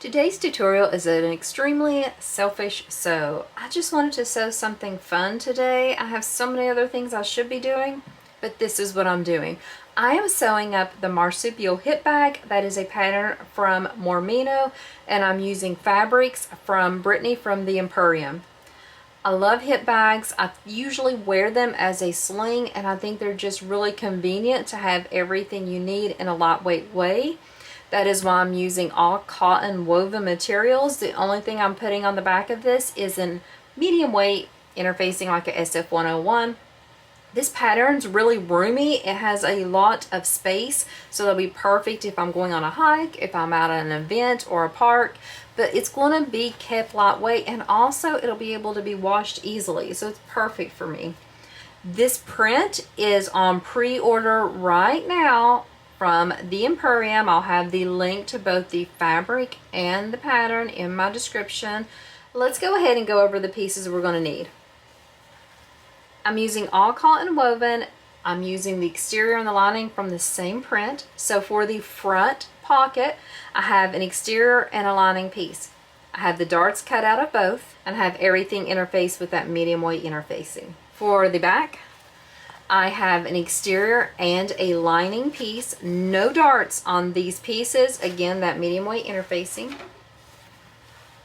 Today's tutorial is an extremely selfish sew. I just wanted to sew something fun today. I have so many other things I should be doing, but this is what I'm doing. I am sewing up the Marsupial Hip Bag. That is a pattern from Mormino, and I'm using fabrics from Brittany from the Emporium. I love hip bags. I usually wear them as a sling, and I think they're just really convenient to have everything you need in a lightweight way. That is why I'm using all cotton woven materials. The only thing I'm putting on the back of this is in medium weight interfacing like a SF101. This pattern's really roomy. It has a lot of space, so it'll be perfect if I'm going on a hike, if I'm out at an event or a park. But it's going to be kept lightweight, and also it'll be able to be washed easily, so it's perfect for me. This print is on pre-order right now from the Emporium. I'll have the link to both the fabric and the pattern in my description. Let's go ahead and go over the pieces we're going to need. I'm using all cotton woven. I'm using the exterior and the lining from the same print. So for the front pocket, I have an exterior and a lining piece. I have the darts cut out of both, and I have everything interfaced with that medium weight interfacing. For the back, I have an exterior and a lining piece. No darts on these pieces. Again, that medium weight interfacing.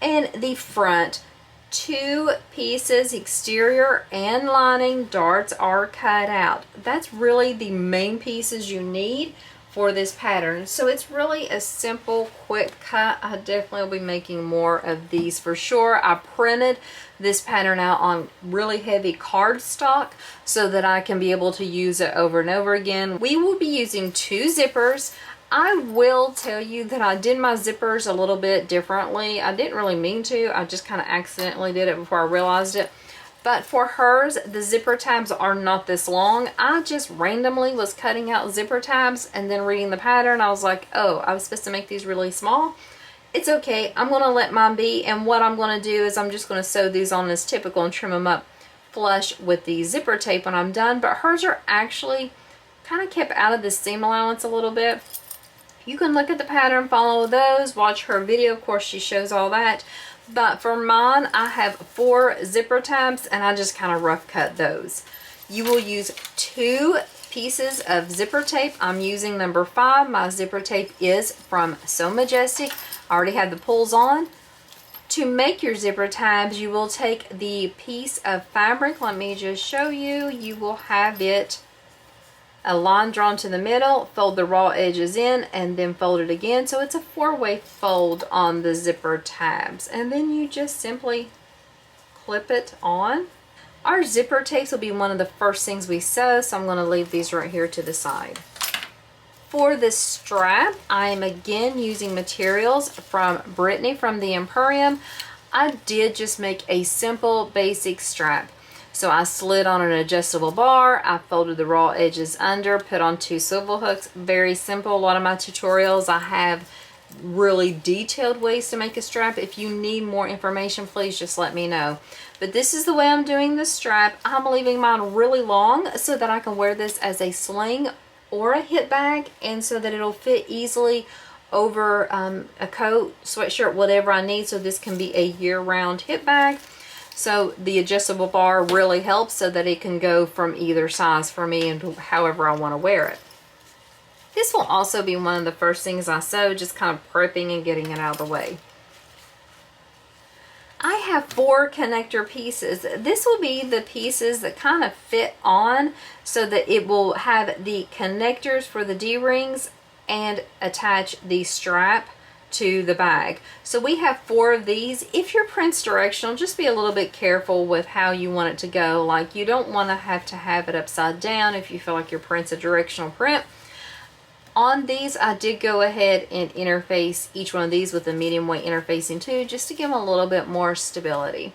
And the front, two pieces, exterior and lining, darts are cut out. That's really the main pieces you need for this pattern. So it's really a simple, quick cut. I definitely will be making more of these for sure. I printed this pattern out on really heavy cardstock so that I can be able to use it over and over again. We will be using two zippers. I will tell you that I did my zippers a little bit differently. I didn't really mean to. I just kind of accidentally did it before I realized it. But for hers, the zipper tabs are not this long. I just randomly was cutting out zipper tabs and then reading the pattern. I was like, oh, I was supposed to make these really small. It's okay. I'm going to let mine be. And what I'm going to do is I'm just going to sew these on as typical and trim them up flush with the zipper tape when I'm done. But hers are actually kind of kept out of the seam allowance a little bit. You can look at the pattern, follow those, watch her video. Of course, she shows all that. But for mine, I have 4 zipper tabs, and I just kind of rough cut those. You will use 2 pieces of zipper tape. I'm using number 5. My zipper tape is from So Majestic. I already had the pulls on. To make your zipper tabs, you will take the piece of fabric. Let me just show you. You will have it a line drawn to the middle, fold the raw edges in, and then fold it again. So it's a 4-way fold on the zipper tabs. And then you just simply clip it on. Our zipper tapes will be one of the first things we sew, so I'm going to leave these right here to the side. For this strap, I am again using materials from Brittany from the Emporium. I did just make a simple basic strap. So I slid on an adjustable bar, I folded the raw edges under, put on 2 swivel hooks. Very simple. A lot of my tutorials, I have really detailed ways to make a strap. If you need more information, please just let me know. But this is the way I'm doing the strap. I'm leaving mine really long so that I can wear this as a sling or a hip bag, and so that it'll fit easily over a coat, sweatshirt, whatever I need, so this can be a year-round hip bag. So the adjustable bar really helps so that it can go from either size for me and however I want to wear it. This will also be one of the first things I sew, just kind of prepping and getting it out of the way. I have 4 connector pieces. This will be the pieces that kind of fit on so that it will have the connectors for the D-rings and attach the strap to the bag. So we have 4 of these. If your print's directional, just be a little bit careful with how you want it to go. Like, you don't want to have it upside down if you feel like your print's a directional print. On these, I did go ahead and interface each one of these with a medium weight interfacing too, just to give them a little bit more stability.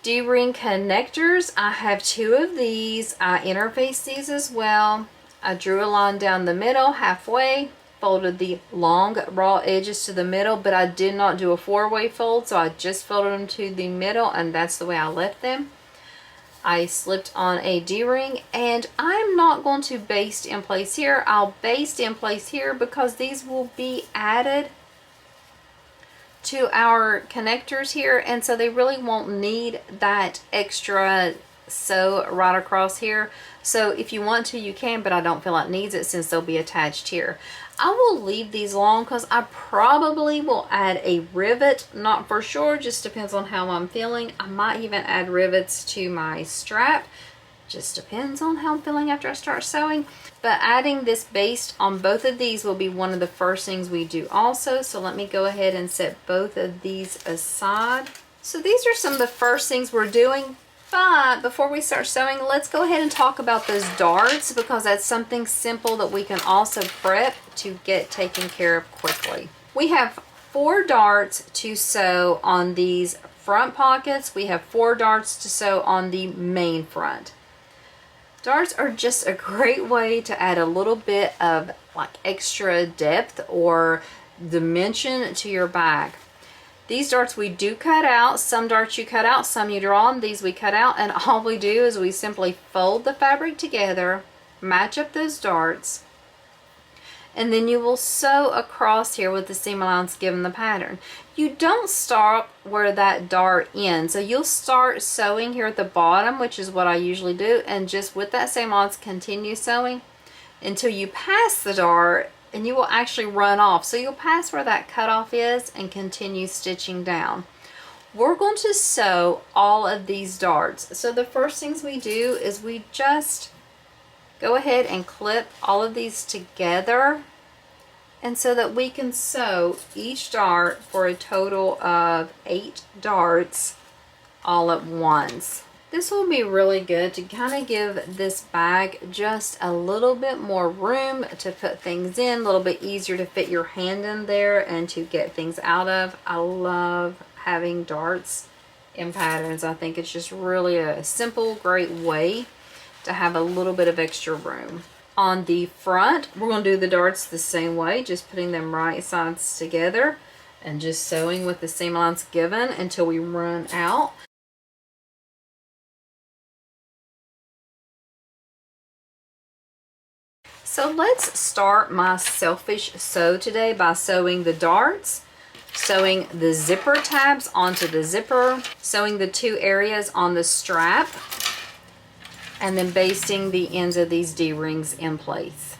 D-ring connectors, I have 2 of these. I interfaced these as well. I drew a line down the middle halfway, folded the long raw edges to the middle, but I did not do a 4-way fold, so I just folded them to the middle, and that's the way I left them. I slipped on a D-ring, and I'm not going to baste in place here. I'll baste in place here because these will be added to our connectors here, and so they really won't need that extra sew right across here. So if you want to, you can, but I don't feel like it needs it since they'll be attached here. I will leave these long because I probably will add a rivet, not for sure, just depends on how I'm feeling. I might even add rivets to my strap, just depends on how I'm feeling after I start sewing. But adding this base on both of these will be one of the first things we do also. So let me go ahead and set both of these aside. So these are some of the first things we're doing. But before we start sewing, let's go ahead and talk about those darts, because that's something simple that we can also prep to get taken care of quickly. We have 4 darts to sew on these front pockets. We have 4 darts to sew on the main front. Darts are just a great way to add a little bit of like extra depth or dimension to your bag. These darts we do cut out. Some darts you cut out, some you draw on. These we cut out, and all we do is we simply fold the fabric together, match up those darts, and then you will sew across here with the seam allowance given the pattern. You don't start where that dart ends. So you'll start sewing here at the bottom, which is what I usually do, and just with that seam allowance continue sewing until you pass the dart, and you will actually run off. So you'll pass where that cutoff is and continue stitching down. We're going to sew all of these darts. So the first things we do is we just go ahead and clip all of these together, and so that we can sew each dart for a total of 8 darts all at once. This will be really good to kind of give this bag just a little bit more room to put things in, a little bit easier to fit your hand in there and to get things out of. I love having darts in patterns. I think it's just really a simple, great way to have a little bit of extra room. On the front, we're going to do the darts the same way, just putting them right sides together and just sewing with the seam allowance given until we run out. So let's start my selfish sew today by sewing the darts, sewing the zipper tabs onto the zipper, sewing the 2 areas on the strap, and then basting the ends of these D-rings in place.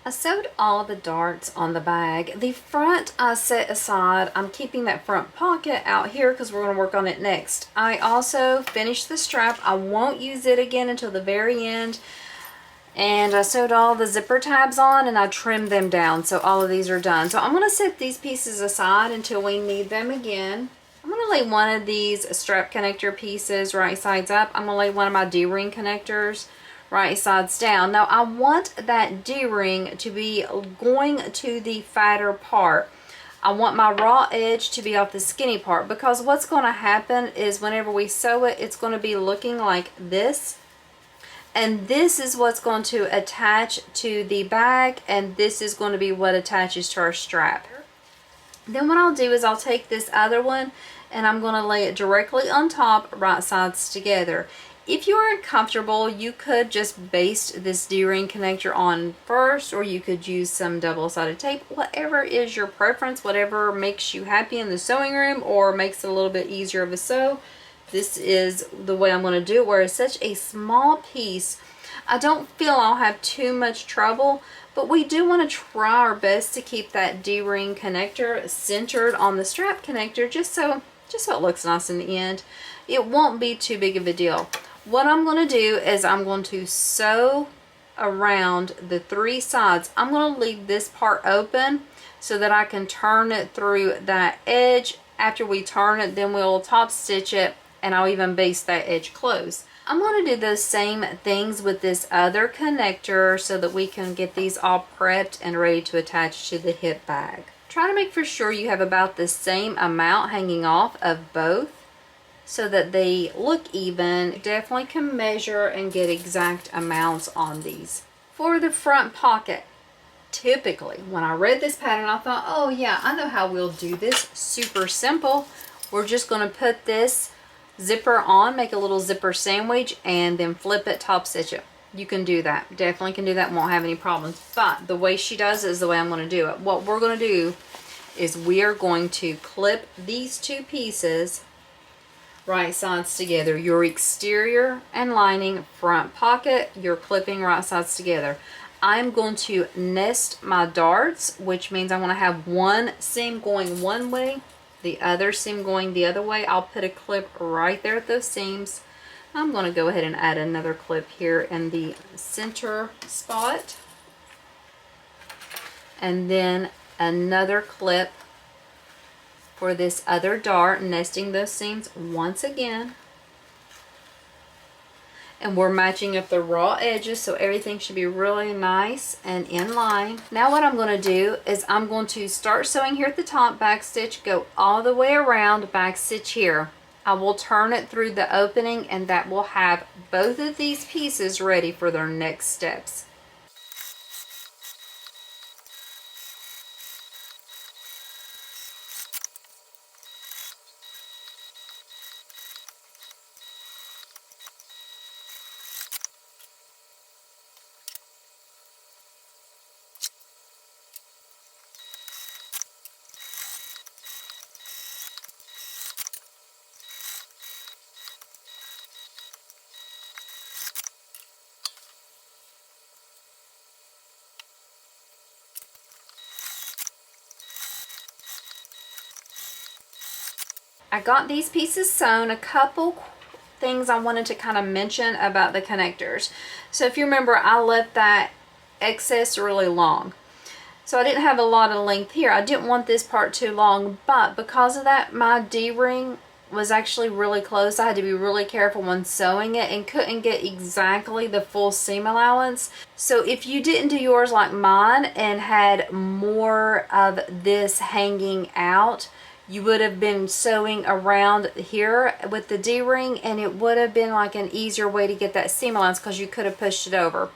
I sewed all the darts on the bag. The front I set aside. I'm keeping that front pocket out here because we're going to work on it next. I also finished the strap. I won't use it again until the very end. And I sewed all the zipper tabs on and I trimmed them down. So all of these are done. So I'm going to set these pieces aside until we need them again. I'm going to lay one of these strap connector pieces right sides up. I'm going to lay one of my D-ring connectors right sides down. Now I want that D-ring to be going to the fatter part. I want my raw edge to be off the skinny part, because what's going to happen is whenever we sew it, it's going to be looking like this. And this is what's going to attach to the bag, and this is going to be what attaches to our strap. Then what I'll do is I'll take this other one and I'm going to lay it directly on top, right sides together. If you aren't comfortable, you could just baste this D-ring connector on first, or you could use some double-sided tape. Whatever is your preference, whatever makes you happy in the sewing room or makes it a little bit easier of a sew. This is the way I'm going to do it, where it's such a small piece. I don't feel I'll have too much trouble, but we do want to try our best to keep that D-ring connector centered on the strap connector, just so it looks nice in the end. It won't be too big of a deal. What I'm going to do is I'm going to sew around the 3 sides. I'm going to leave this part open so that I can turn it through that edge. After we turn it, then we'll top stitch it, and I'll even baste that edge closed. I'm going to do those same things with this other connector so that we can get these all prepped and ready to attach to the hip bag. Try to make for sure you have about the same amount hanging off of both so that they look even. Definitely can measure and get exact amounts on these. For the front pocket, typically when I read this pattern I thought, oh yeah, I know how we'll do this. Super simple. We're just going to put this zipper on, make a little zipper sandwich, and then flip it, top stitch it. You can do that. Definitely can do that, won't have any problems. But the way she does it is the way I'm going to do it. What we're going to do is we are going to clip these two pieces right sides together. Your exterior and lining front pocket, you're clipping right sides together. I'm going to nest my darts, which means I want to have one seam going one way, the other seam going the other way. I'll put a clip right there at those seams. I'm going to go ahead and add another clip here in the center spot. And then another clip for this other dart, nesting those seams once again. And we're matching up the raw edges so everything should be really nice and in line. Now what I'm going to do is I'm going to start sewing here at the top, back stitch, go all the way around, back stitch here. I will turn it through the opening, and that will have both of these pieces ready for their next steps. I got these pieces sewn. A couple things I wanted to kind of mention about the connectors. So if you remember, I left that excess really long. So I didn't have a lot of length here. I didn't want this part too long, but because of that, my D-ring was actually really close. I had to be really careful when sewing it and couldn't get exactly the full seam allowance. So if you didn't do yours like mine and had more of this hanging out, you would have been sewing around here with the D-ring, and it would have been like an easier way to get that seam allowance because you could have pushed it over.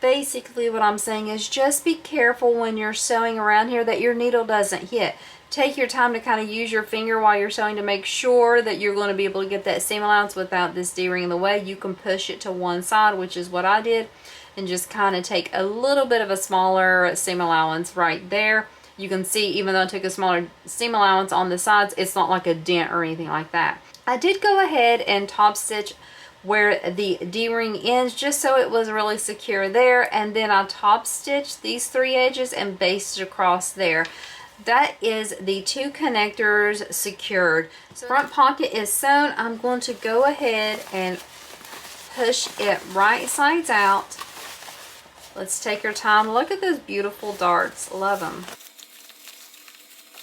Basically what I'm saying is just be careful when you're sewing around here that your needle doesn't hit. Take your time to kind of use your finger while you're sewing to make sure that you're going to be able to get that seam allowance without this D-ring in the way. You can push it to one side, which is what I did, and just kind of take a little bit of a smaller seam allowance right there. You can see, even though I took a smaller seam allowance on the sides, it's not like a dent or anything like that. I did go ahead and top stitch where the D-ring ends just so it was really secure there, and then I top stitched these three edges and basted across there. That is the two connectors secured. So front pocket is sewn. I'm going to go ahead and push it right sides out. Let's take our time. Look at those beautiful darts. Love them.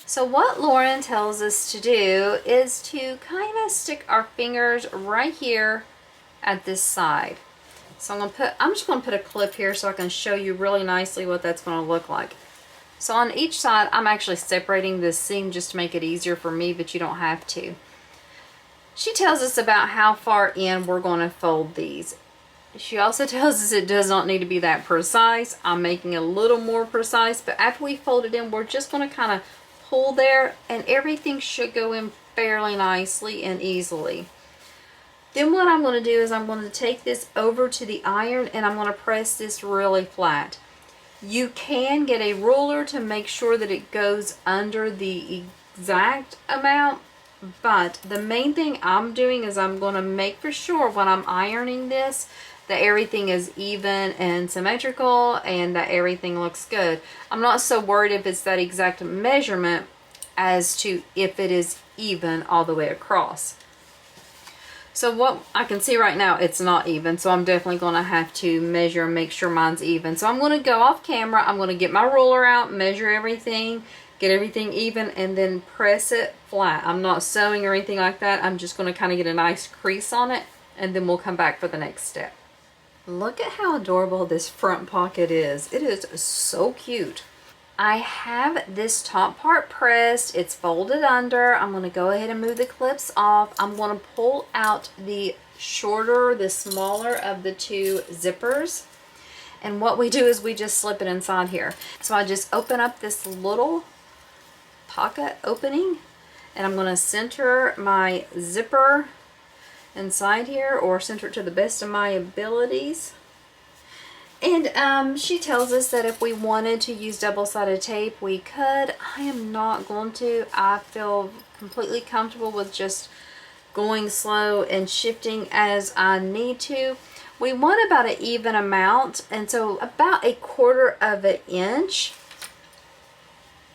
So what Lauren tells us to do is to kind of stick our fingers right here at this side. So I'm just going to put a clip here so I can show you really nicely what that's going to look like. So on each side, I'm actually separating this seam just to make it easier for me, but you don't have to. She tells us about how far in we're going to fold these. She also tells us it does not need to be that precise. I'm making it a little more precise, but after we fold it in, we're just going to kind of pull there, and everything should go in fairly nicely and easily. Then what I'm going to do is I'm going to take this over to the iron, and I'm going to press this really flat. You can get a ruler to make sure that it goes under the exact amount, but the main thing I'm doing is I'm going to make for sure when I'm ironing this that everything is even and symmetrical and that everything looks good. I'm not so worried if it's that exact measurement as to if it is even all the way across. So what I can see right now, it's not even, so I'm definitely going to have to measure and make sure mine's even. So I'm going to go off camera, I'm going to get my ruler out, measure everything, get everything even, and then press it flat. I'm not sewing or anything like that. I'm just going to kind of get a nice crease on it, and then we'll come back for the next step. Look at how adorable this front pocket is. It is so cute. I have this top part pressed. It's folded under. I'm going to go ahead and move the clips off. I'm going to pull out the shorter, the smaller of the two zippers. And what we do is we just slip it inside here. So I just open up this little pocket opening, and I'm going to center my zipper inside here, or center it to the best of my abilities. And she tells us that if we wanted to use double-sided tape, we could. I am not going to. I feel completely comfortable with just going slow and shifting as I need to. We want about an even amount, and so about 1/4 of an inch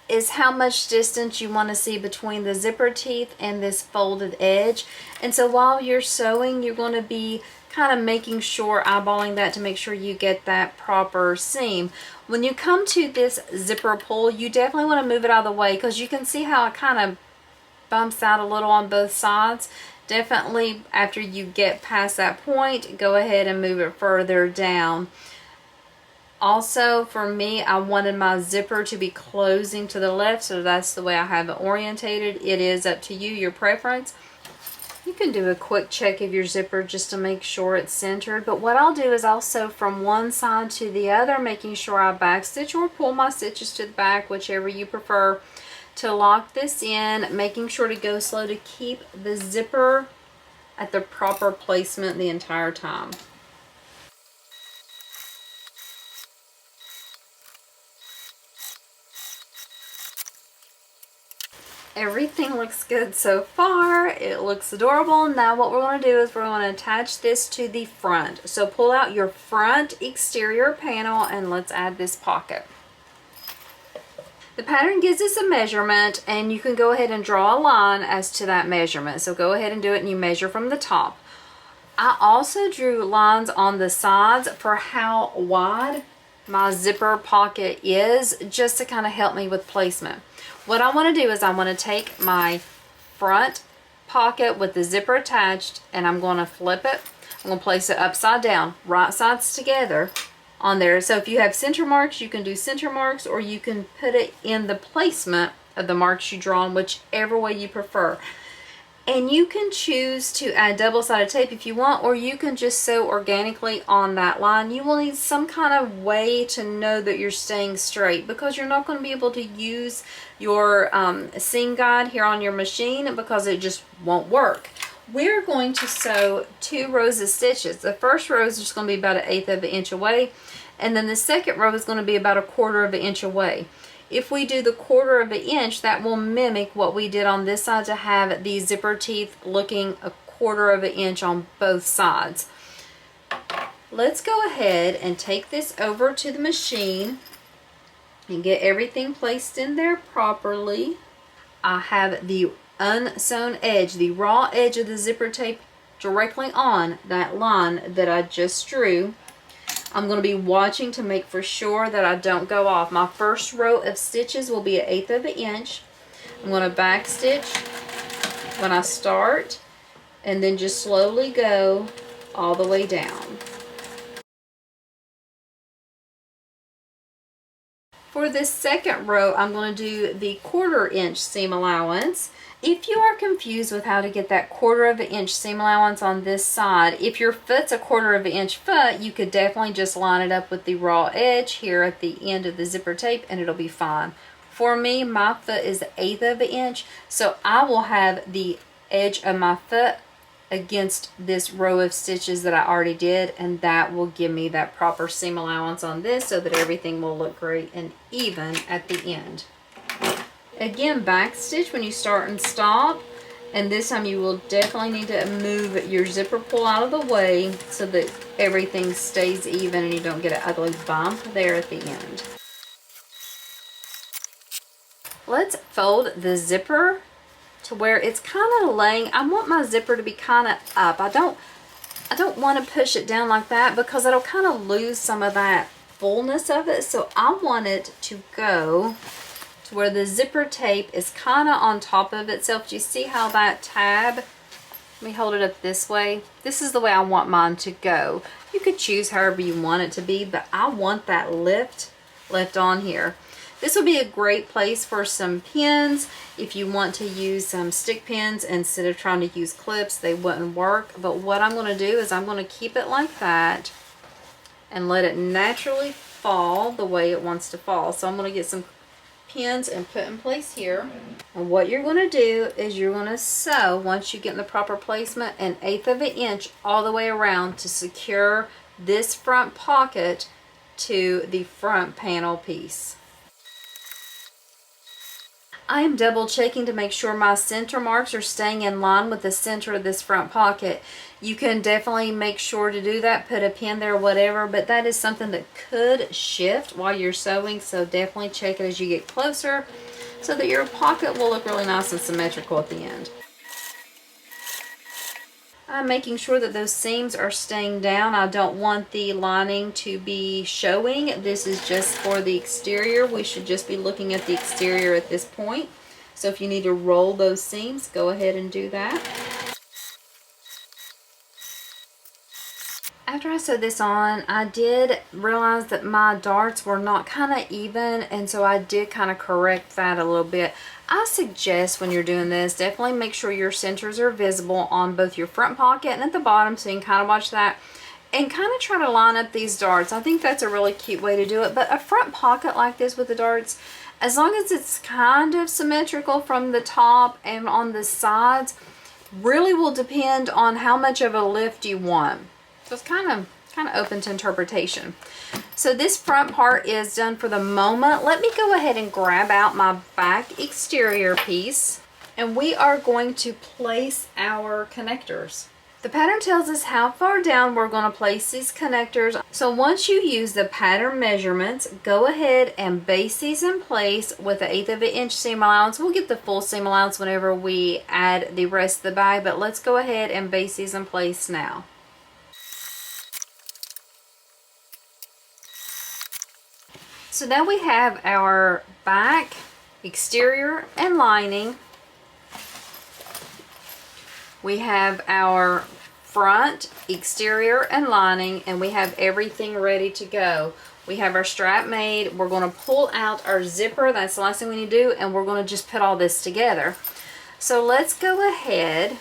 is how much distance you want to see between the zipper teeth and this folded edge. And so while you're sewing, you're going to be kind of making sure, eyeballing that to make sure you get that proper seam. When you come to this zipper pull, you definitely want to move it out of the way, because you can see how it kind of bumps out a little on both sides. Definitely after you get past that point, go ahead and move it further down. Also, for me, I wanted my zipper to be closing to the left, so that's the way I have it orientated. It is up to you, your preference. You can do a quick check of your zipper just to make sure it's centered. But what I'll do is I'll sew from one side to the other, making sure I backstitch or pull my stitches to the back, whichever you prefer, to lock this in, making sure to go slow to keep the zipper at the proper placement the entire time. Everything looks good so far. It looks adorable. Now what we're going to do is we're going to attach this to the front. So pull out your front exterior panel and let's add this pocket. The pattern gives us a measurement, and you can go ahead and draw a line as to that measurement. So go ahead and do it, and you measure from the top. I also drew lines on the sides for how wide my zipper pocket is, just to kind of help me with placement. What I want to do is I want to take my front pocket with the zipper attached, and I'm going to flip it. I'm going to place it upside down, right sides together on there. So if you have center marks, you can do center marks, or you can put it in the placement of the marks you draw, whichever way you prefer. And you can choose to add double-sided tape if you want, or you can just sew organically on that line. You will need some kind of way to know that you're staying straight, because you're not going to be able to use your seam guide here on your machine, because it just won't work. We're going to sew 2 rows of stitches. The first row is just going to be about 1/8 of an inch away, and then the second row is going to be about 1/4 of an inch away. If we do the 1/4 of an inch, that will mimic what we did on this side to have the zipper teeth looking 1/4 of an inch on both sides. Let's go ahead and take this over to the machine and get everything placed in there properly. I have the unsewn edge, the raw edge of the zipper tape directly on that line that I just drew. I'm going to be watching to make for sure that I don't go off. My first row of stitches will be 1/8 of an inch. I'm going to back stitch when I start, and then just slowly go all the way down. For this second row, I'm going to do the 1/4 inch seam allowance. If you are confused with how to get that 1/4 of an inch seam allowance on this side, if your foot's 1/4 of an inch foot, you could definitely just line it up with the raw edge here at the end of the zipper tape, and it'll be fine. For me, my foot is 1/8 of an inch, so I will have the edge of my foot against this row of stitches that I already did, and that will give me that proper seam allowance on this, so that everything will look great and even at the end. Again, back stitch when you start and stop, and this time you will definitely need to move your zipper pull out of the way so that everything stays even and you don't get an ugly bump there at the end. Let's fold the zipper to where it's kind of laying. I want my zipper to be kind of up. I don't want to push it down like that, because it'll kind of lose some of that fullness of it. So I want it to go to where the zipper tape is kind of on top of itself. Do you see how that tab, let me hold it up this way. This is the way I want mine to go. You could choose however you want it to be, but I want that lift left on here. This would be a great place for some pins. If you want to use some stick pins instead of trying to use clips, they wouldn't work. But what I'm going to do is I'm going to keep it like that and let it naturally fall the way it wants to fall. So I'm going to get some pins and put in place here. And what you're going to do is you're going to sew, once you get in the proper placement, 1/8 of an inch all the way around to secure this front pocket to the front panel piece. I am double checking to make sure my center marks are staying in line with the center of this front pocket. You can definitely make sure to do that, put a pin there, whatever, but that is something that could shift while you're sewing, so definitely check it as you get closer so that your pocket will look really nice and symmetrical at the end. I'm making sure that those seams are staying down. I don't want the lining to be showing. This is just for the exterior. We should just be looking at the exterior at this point. So if you need to roll those seams, go ahead and do that. After I sewed this on, I did realize that my darts were not kind of even, and so I did kind of correct that a little bit. I suggest when you're doing this, definitely make sure your centers are visible on both your front pocket and at the bottom, so you can kind of watch that and kind of try to line up these darts. I think that's a really cute way to do it. But a front pocket like this with the darts, as long as it's kind of symmetrical from the top and on the sides, really will depend on how much of a lift you want. So it's kind of open to interpretation. So this front part is done for the moment. Let me go ahead and grab out my back exterior piece, and we are going to place our connectors. The pattern tells us how far down we're going to place these connectors. So once you use the pattern measurements, go ahead and base these in place with 1/8 of an inch seam allowance. We'll get the full seam allowance whenever we add the rest of the bag, but let's go ahead and base these in place now. So now we have our back, exterior, and lining. We have our front, exterior, and lining, and we have everything ready to go. We have our strap made. We're going to pull out our zipper. That's the last thing we need to do, and we're going to just put all this together. So let's go ahead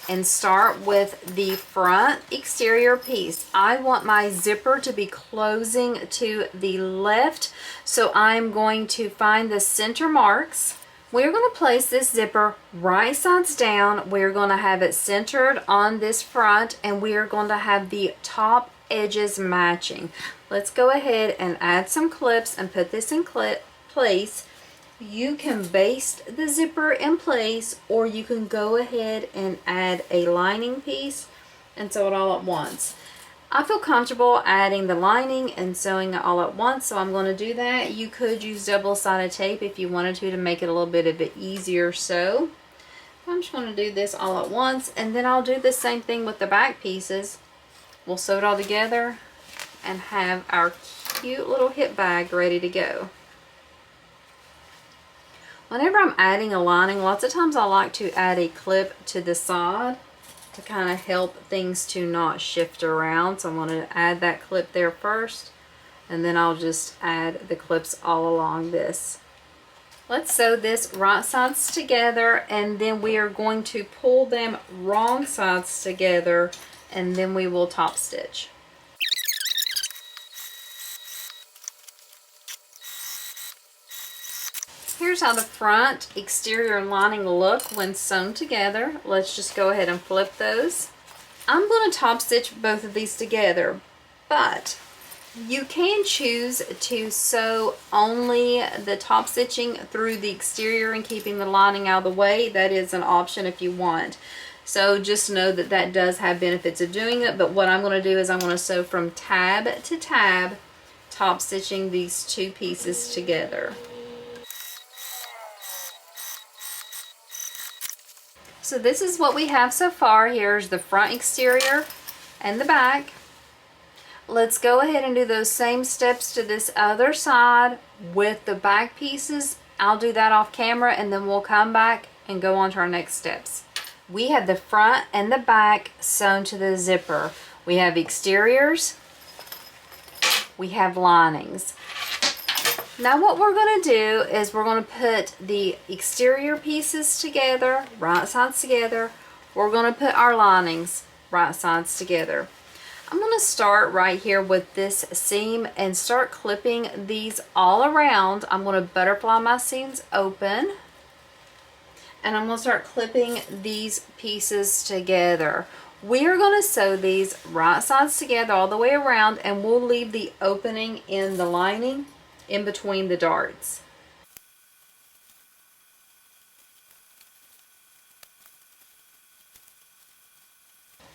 and start with the front exterior piece. I want my zipper to be closing to the left, so I'm going to find the center marks. We're going to place this zipper right sides down. We're going to have it centered on this front, and we are going to have the top edges matching. Let's go ahead and add some clips and put this in place. You can baste the zipper in place, or you can go ahead and add a lining piece and sew it all at once. I feel comfortable adding the lining and sewing it all at once, so I'm going to do that. You could use double-sided tape if you wanted to make it a little bit of an easier sew. I'm just going to do this all at once, and then I'll do the same thing with the back pieces. We'll sew it all together and have our cute little hip bag ready to go. Whenever I'm adding a lining, lots of times I like to add a clip to the side to kind of help things to not shift around. So I'm going to add that clip there first, and then I'll just add the clips all along this. Let's sew this right sides together, and then we are going to pull them wrong sides together, and then we will top stitch. Here's how the front, exterior, and lining look when sewn together. Let's just go ahead and flip those. I'm going to top stitch both of these together, but you can choose to sew only the top stitching through the exterior and keeping the lining out of the way. That is an option if you want. So just know that that does have benefits of doing it, but what I'm going to do is I'm going to sew from tab to tab, top stitching these two pieces together. So this is what we have so far. Here's the front exterior and the back. Let's go ahead and do those same steps to this other side with the back pieces. I'll do that off camera, and then we'll come back and go on to our next steps. We have the front and the back sewn to the zipper. We have exteriors. We have linings. Now what we're going to do is we're going to put the exterior pieces together, right sides together. We're going to put our linings right sides together. I'm going to start right here with this seam and start clipping these all around. I'm going to butterfly my seams open. And I'm going to start clipping these pieces together. We are going to sew these right sides together all the way around, and we'll leave the opening in the lining in between the darts.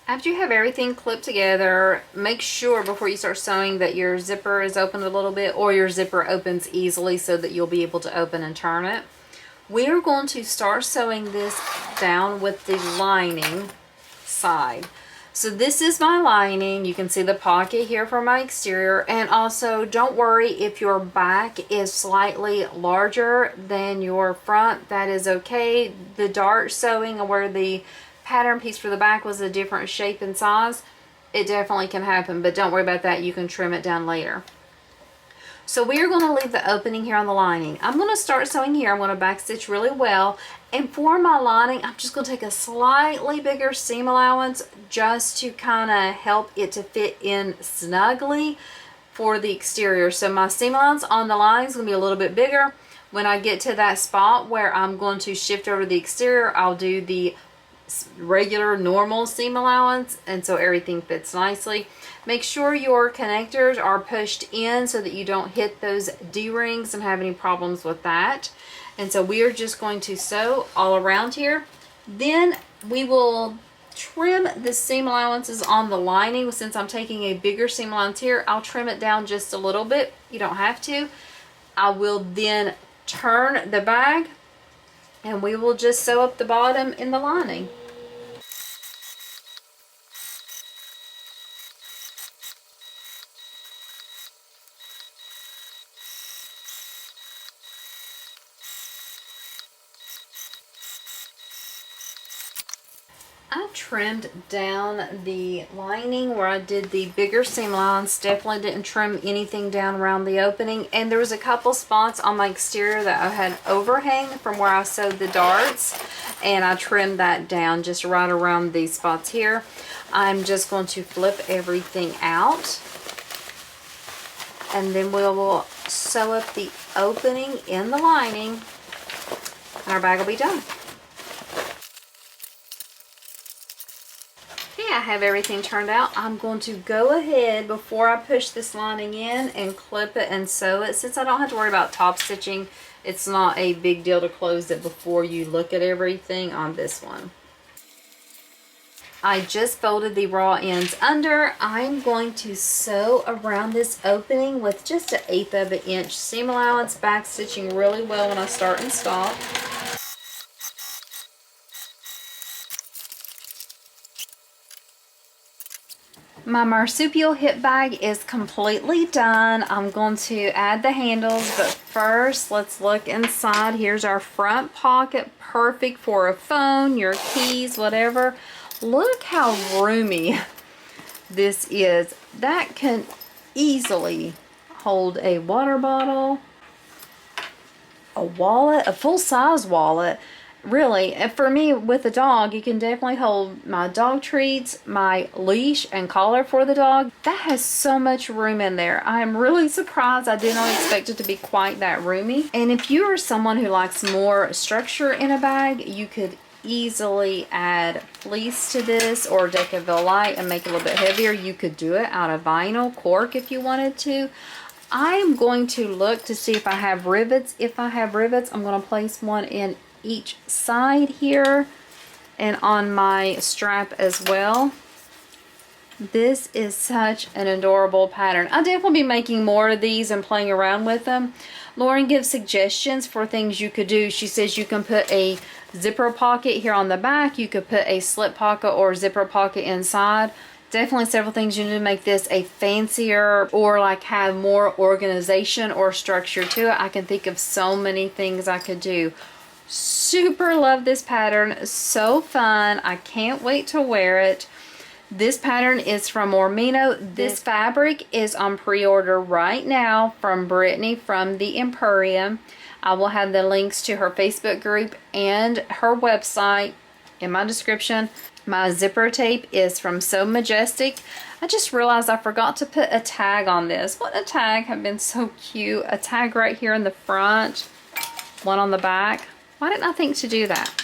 After you have everything clipped together, make sure before you start sewing that your zipper is opened a little bit, or your zipper opens easily so that you'll be able to open and turn it. We're going to start sewing this down with the lining side. So this is my lining. You can see the pocket here for my exterior. And also, don't worry if your back is slightly larger than your front. That is okay. The dart sewing, where the pattern piece for the back was a different shape and size, it definitely can happen. But don't worry about that. You can trim it down later. So we are going to leave the opening here on the lining. I'm going to start sewing here. I'm going to back stitch really well. And for my lining, I'm just going to take a slightly bigger seam allowance just to kind of help it to fit in snugly for the exterior. So my seam allowance on the lining is going to be a little bit bigger. When I get to that spot where I'm going to shift over to the exterior, I'll do the regular normal seam allowance, and so everything fits nicely. Make sure your connectors are pushed in so that you don't hit those D-rings and have any problems with that. And so we are just going to sew all around here. Then we will trim the seam allowances on the lining. Since I'm taking a bigger seam allowance here, I'll trim it down just a little bit. You don't have to. I will then turn the bag and we will just sew up the bottom in the lining. I trimmed down the lining where I did the bigger seam allowance. Definitely didn't trim anything down around the opening. And there was a couple spots on my exterior that I had overhang from where I sewed the darts. And I trimmed that down just right around these spots here. I'm just going to flip everything out. And then we will sew up the opening in the lining. And our bag will be done. I have everything turned out. I'm going to go ahead before I push this lining in and clip it and sew it. Since I don't have to worry about top stitching, it's not a big deal to close it before you look at everything on this one. I just folded the raw ends under. I'm going to sew around this opening with just 1/8 of an inch seam allowance, back stitching really well when I start and stop. My Marsupial Hip Bag is completely done. I'm going to add the handles, but first let's look inside. Here's our front pocket, perfect for a phone, your keys, whatever. Look how roomy this is. That can easily hold a water bottle, a wallet, a full-size wallet. Really, and for me with a dog, you can definitely hold my dog treats, my leash and collar for the dog. That has so much room in there. I am really surprised. I did not expect it to be quite that roomy. And if you are someone who likes more structure in a bag, you could easily add fleece to this or Decaville light and make it a little bit heavier. You could do it out of vinyl cork if you wanted to. I am going to look to see if I have rivets. If I have rivets, I'm going to place one in each side here and on my strap as well. This is such an adorable pattern. I'll definitely be making more of these and playing around with them. Lauren gives suggestions for things you could do. She says you can put a zipper pocket here on the back. You could put a slip pocket or zipper pocket inside. Definitely several things you need to make this a fancier or like have more organization or structure to it. I can think of so many things I could do. Super love this pattern. So fun. I can't wait to wear it. This pattern is from Ormino. This fabric is on pre-order right now from Brittany from the Emporium. I will have the links to her Facebook group and her website in my description. My zipper tape is from So Majestic. I just realized I forgot to put a tag on this. Wouldn't a tag have been so cute? A tag right here in the front, one on the back. Why didn't I think to do that?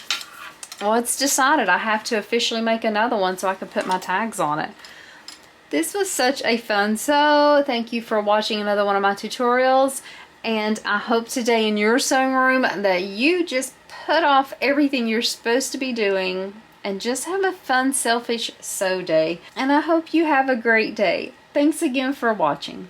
Well, it's decided I have to officially make another one so I can put my tags on it. This was such a fun sew. Thank you for watching another one of my tutorials. And I hope today in your sewing room that you just put off everything you're supposed to be doing and just have a fun, selfish sew day. And I hope you have a great day. Thanks again for watching.